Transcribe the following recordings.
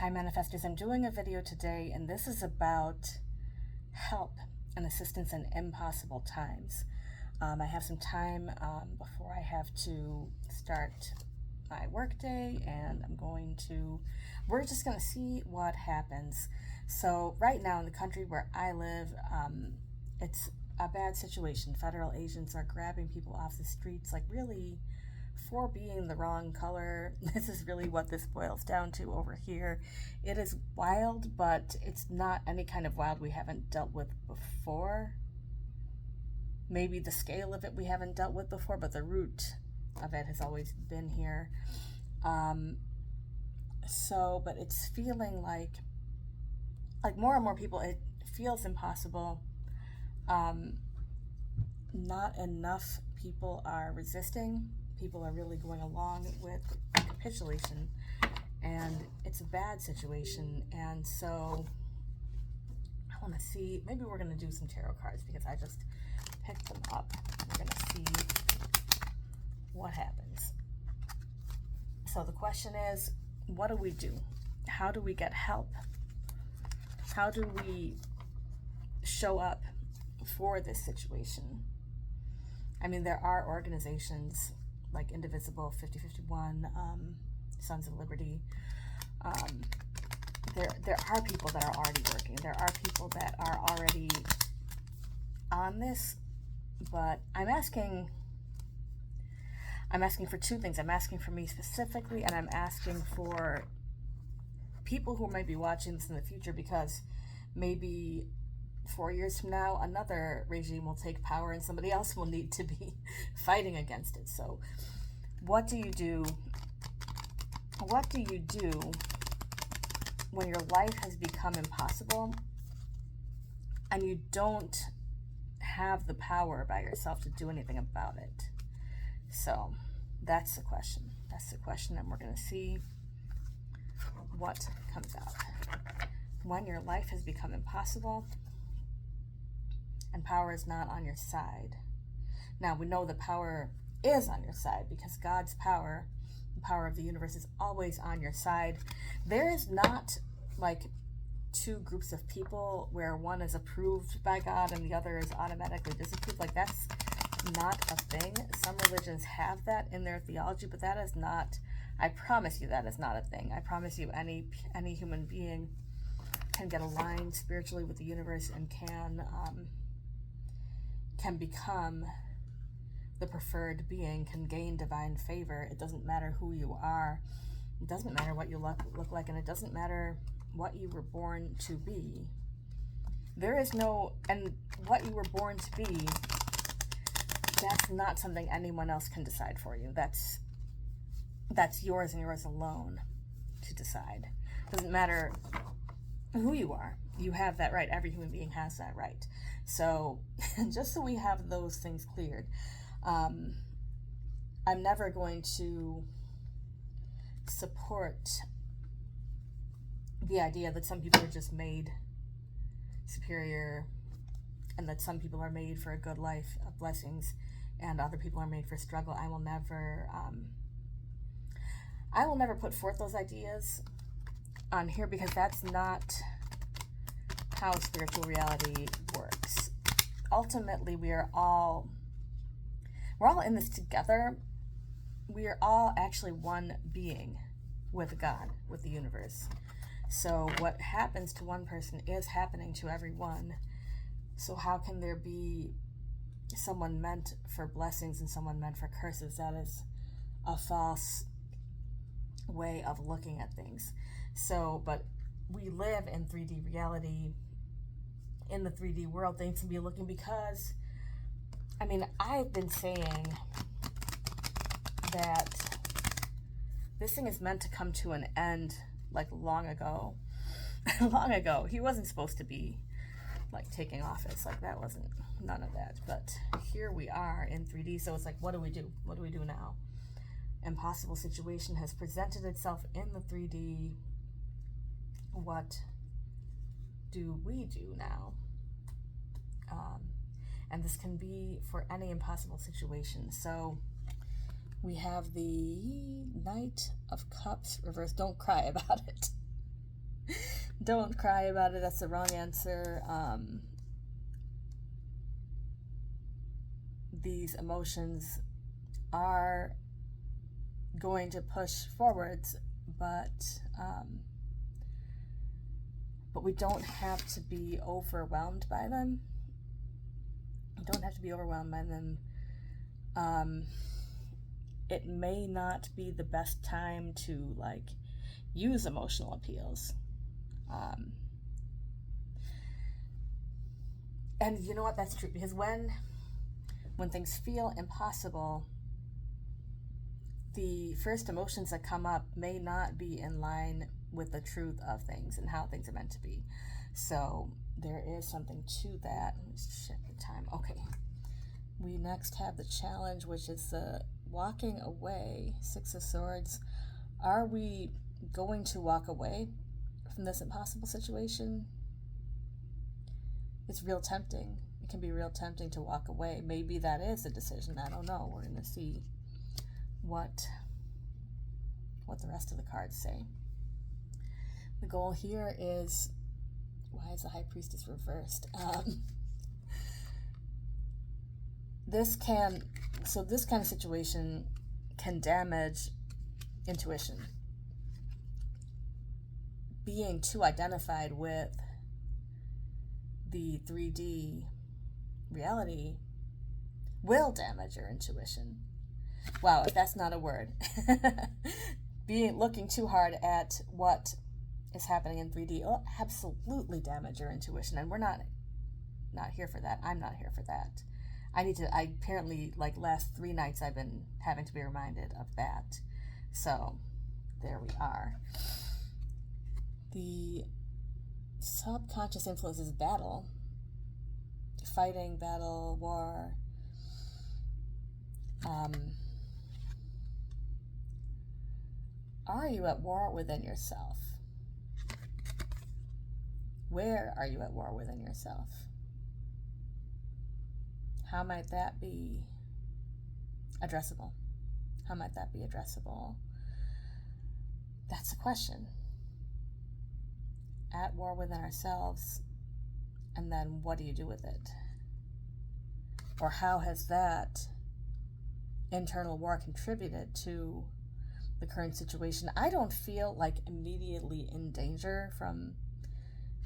Hi Manifestors, I'm doing a video today and this is about help and assistance in impossible times. I have some time before I have to start my work day, and we're just going to see what happens. So right now in the country where I live, it's a bad situation. Federal agents are grabbing people off the streets, like really for being the wrong color. This is really what this boils down to over here. It is wild, but it's not any kind of wild we haven't dealt with before. Maybe the scale of it we haven't dealt with before, but the root of it has always been here. But it's feeling like more and more people, it feels impossible. Not enough people are resisting. People are really going along with capitulation, and it's a bad situation. And so I want to see, maybe we're going to do some tarot cards because I just picked them up. We're going to see what happens. So the question is, what do we do? How do we get help? How do we show up for this situation? I mean, there are organizations like Indivisible, 5051, Sons of Liberty. There are people that are already working. There are people that are already on this, but I'm asking for two things. I'm asking for me specifically, and I'm asking for people who might be watching this in the future, because maybe 4 years from now, another regime will take power and somebody else will need to be fighting against it. So what do you do? What do you do when your life has become impossible and you don't have the power by yourself to do anything about it? So that's the question. That's the question, and we're going to see what comes out. When your life has become impossible and power is not on your side. Now, we know the power is on your side because God's power, the power of the universe, is always on your side. There is not like two groups of people where one is approved by God and the other is automatically disapproved. Like, that's not a thing. Some religions have that in their theology, but that is not, I promise you, that is not a thing. I promise you, any human being can get aligned spiritually with the universe and can become the preferred being, can gain divine favor. It doesn't matter who you are. It doesn't matter what you look like, and it doesn't matter what you were born to be. There is no, and what you were born to be, that's not something anyone else can decide for you. That's yours and yours alone to decide. It doesn't matter who you are. You have that right. Every human being has that right. So just so we have those things cleared, I'm never going to support the idea that some people are just made superior and that some people are made for a good life of blessings and other people are made for struggle. I will never put forth those ideas on here, because that's not how spiritual reality works. Ultimately, we're all in this together. We are all actually one being with God, with the universe. So what happens to one person is happening to everyone. So how can there be someone meant for blessings and someone meant for curses? That is a false way of looking at things. So, but we live in 3D reality. In the 3D world, things can be looking, because, I mean, I've been saying that this thing is meant to come to an end like long ago. Long ago. He wasn't supposed to be like taking office. Like, that wasn't, none of that. But here we are in 3D. So it's like, what do we do? What do we do now? Impossible situation has presented itself in the 3D. What do we do now? And this can be for any impossible situation. So we have the Knight of Cups reversed. Don't cry about it. Don't cry about it. That's the wrong answer. These emotions are going to push forwards, but we don't have to be overwhelmed by them. We don't have to be overwhelmed by them. It may not be the best time to use emotional appeals. And you know what? That's true, because when things feel impossible, the first emotions that come up may not be in line with the truth of things and how things are meant to be. So there is something to that. Let me just check the time. Okay. We next have the challenge, which is the walking away. Six of Swords. Are we going to walk away from this impossible situation? It's real tempting. It can be real tempting to walk away. Maybe that is a decision. I don't know. We're going to see what the rest of the cards say. The goal here is, why is the High Priestess reversed? This kind of situation can damage intuition. Being too identified with the 3D reality will damage your intuition. Wow, if that's not a word. Looking too hard at what is happening in 3D will absolutely damage your intuition, and we're not here for that. I'm not here for that. I apparently, last 3 nights I've been having to be reminded of that. So there we are. The subconscious influence is battle. Fighting, battle, war. Are you at war within yourself? Where are you at war within yourself? How might that be addressable? How might that be addressable? That's the question. At war within ourselves, and then what do you do with it? Or how has that internal war contributed to the current situation? I don't feel immediately in danger from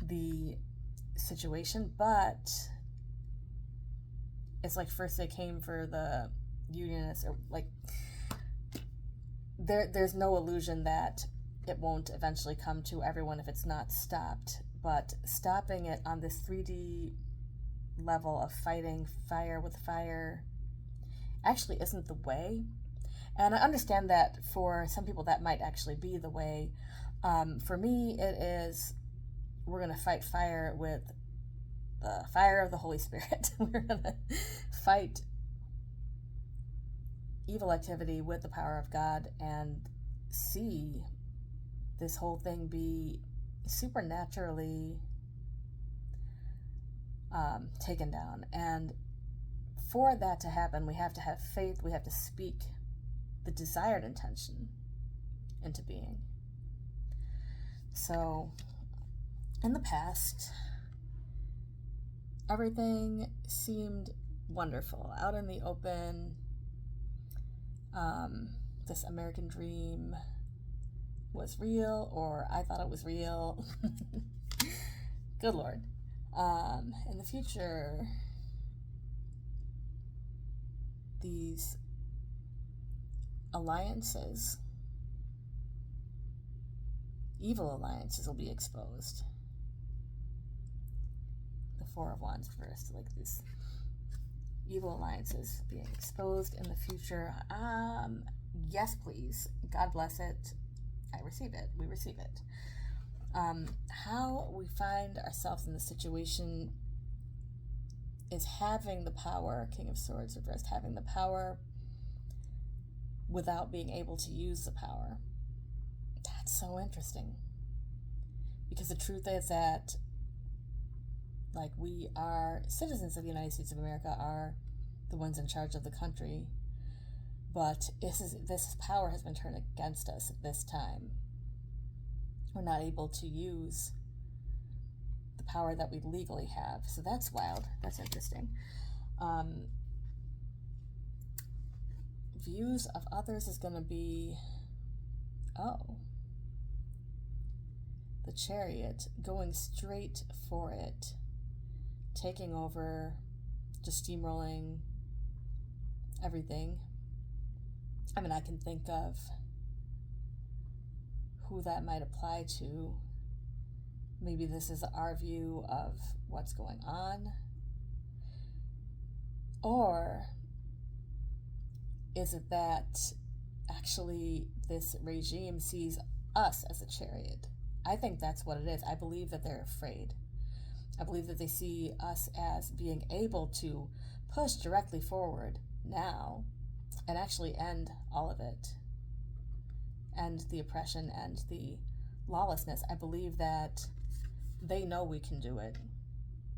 the situation, but it's first they came for the Unionists, or there's no illusion that it won't eventually come to everyone if it's not stopped. But stopping it on this 3D level of fighting fire with fire actually isn't the way. And I understand that for some people that might actually be the way. For me, it is, we're going to fight fire with the fire of the Holy Spirit. We're going to fight evil activity with the power of God and see this whole thing be supernaturally taken down. And for that to happen, we have to have faith. We have to speak the desired intention into being. So in the past, everything seemed wonderful out in the open. This American dream was real, or I thought it was real. Good Lord. In the future, these alliances, evil alliances, will be exposed. The Four of Wands first, these evil alliances being exposed in the future. Yes, please. God bless it. I receive it. We receive it. How we find ourselves in this situation is having the power, King of Swords reversed, having the power without being able to use the power. That's so interesting. Because the truth is that, we are citizens of the United States of America, are the ones in charge of the country, but this power has been turned against us at this time. we're not able to use the power that we legally have. So that's wild. That's interesting. Views of others is going to be, oh, the Chariot, going straight for it, taking over, just steamrolling everything. I mean, I can think of who that might apply to. Maybe this is our view of what's going on. Or is it that actually this regime sees us as a chariot? I think that's what it is. I believe that they're afraid. I believe that they see us as being able to push directly forward now and actually end all of it. End the oppression and the lawlessness. I believe that they know we can do it.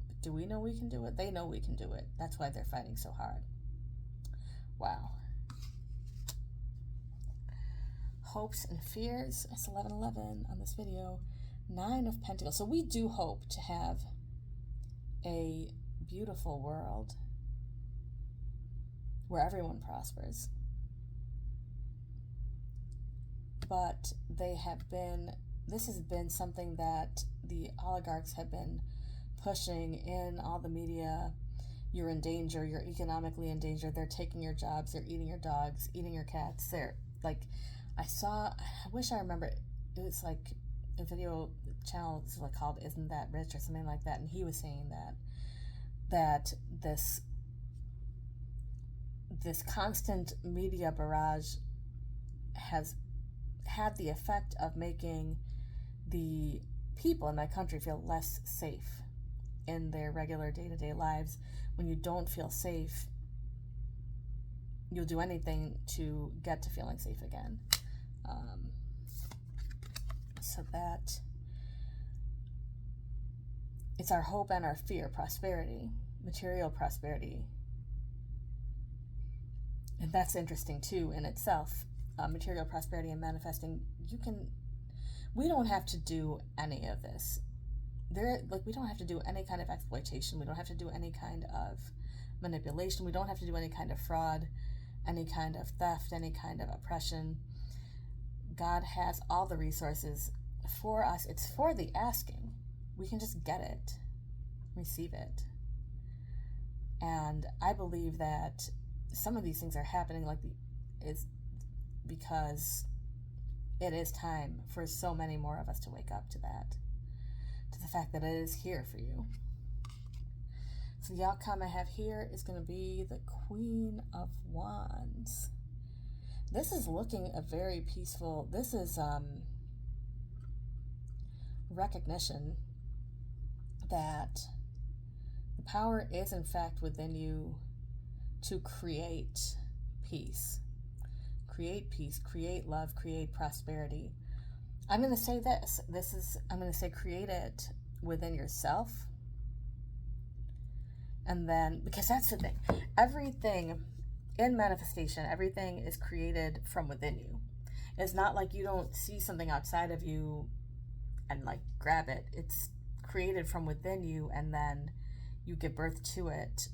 But do we know we can do it? They know we can do it. That's why they're fighting so hard. Wow. Hopes and fears. It's 11:11 on this video. 9 of Pentacles. So we do hope to have a beautiful world where everyone prospers. But this has been something that the oligarchs have been pushing in all the media. You're in danger, you're economically in danger, they're taking your jobs, they're eating your dogs, eating your cats. They're like, I wish I remember, it was like a video channel called Isn't That Rich or something like that, and he was saying that this constant media barrage has had the effect of making the people in my country feel less safe in their regular day-to-day lives. When you don't feel safe, you'll do anything to get to feeling safe again. So that it's our hope and our fear, prosperity, material prosperity. And that's interesting too in itself. Material prosperity and manifesting, we don't have to do any of this. We don't have to do any kind of exploitation. We don't have to do any kind of manipulation. We don't have to do any kind of fraud, any kind of theft, any kind of oppression. God has all the resources for us. It's for the asking. We can just get it, receive it. And I believe that some of these things are happening because it is time for so many more of us to wake up to that, to the fact that it is here for you. So the outcome I have here is going to be the Queen of Wands. This is looking a very peaceful, this is recognition that the power is in fact within you to create peace. Create peace, create love, create prosperity. I'm going to say I'm going to say create it within yourself. And then, because that's the thing, everything in manifestation, everything is created from within you. It's not like you don't see something outside of you and grab it. It's created from within you, and then you give birth to it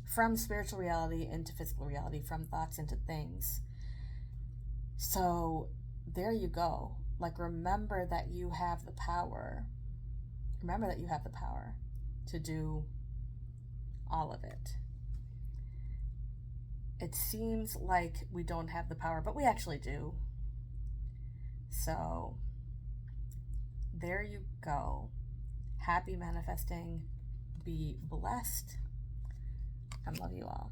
from spiritual reality into physical reality, from thoughts into things. So there you go. Remember that you have the power. Remember that you have the power to do all of it. It seems like we don't have the power, but we actually do. So there you go. Happy manifesting. Be blessed. I love you all.